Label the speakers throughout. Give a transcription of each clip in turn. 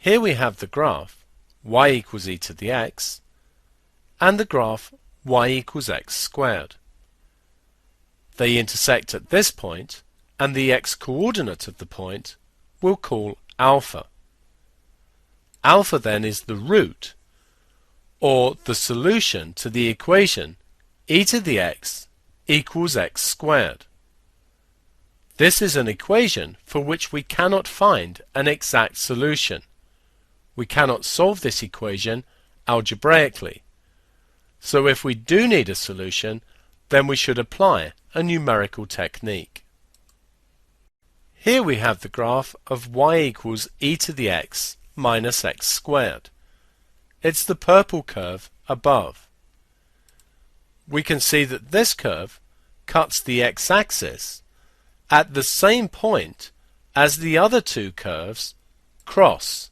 Speaker 1: Here we have the graph y equals e to the x and the graph y equals x squared. They intersect at this point, and the x-coordinate of the point we'll call alpha. Alpha then is the root, or the solution to the equation e to the x equals x squared. This is an equation for which we cannot find an exact solution. We cannot solve this equation algebraically. So if we do need a solution, then we should apply a numerical technique. Here we have the graph of y equals e to the x minus x squared. It's the purple curve above. We can see that this curve cuts the x-axis at the same point as the other two curves cross.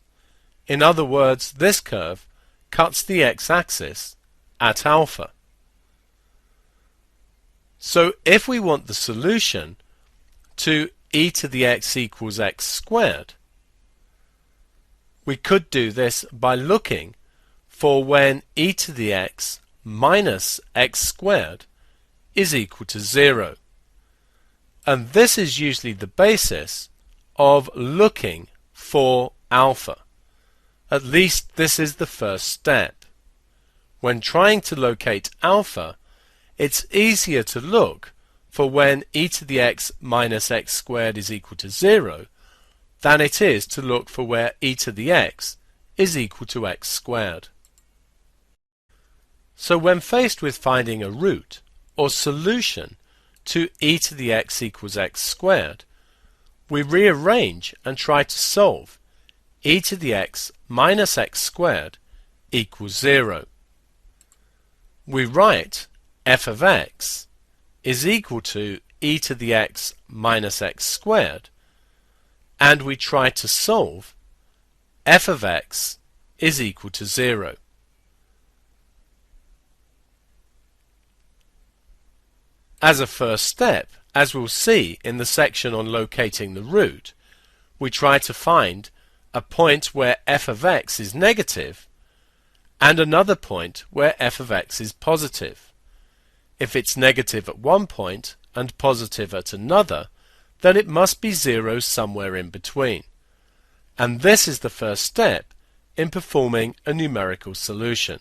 Speaker 1: In other words, this curve cuts the x-axis at alpha. So if we want the solution to e to the x equals x squared, we could do this by looking for when e to the x minus x squared is equal to 0. And this is usually the basis of looking for alpha. At least this is the first step. When trying to locate alpha, it's easier to look for when e to the x minus x squared is equal to 0 than it is to look for where e to the x is equal to x squared. So when faced with finding a root or solution to e to the x equals x squared, we rearrange and try to solve e to the x minus x squared equals 0. We write f of x is equal to e to the x minus x squared, and we try to solve f of x is equal to 0. As a first step, as we'll see in the section on locating the root, we try to find a point where f of x is negative and another point where f of x is positive. If it's negative at one point and positive at another, then it must be 0 somewhere in between. And this is the first step in performing a numerical solution.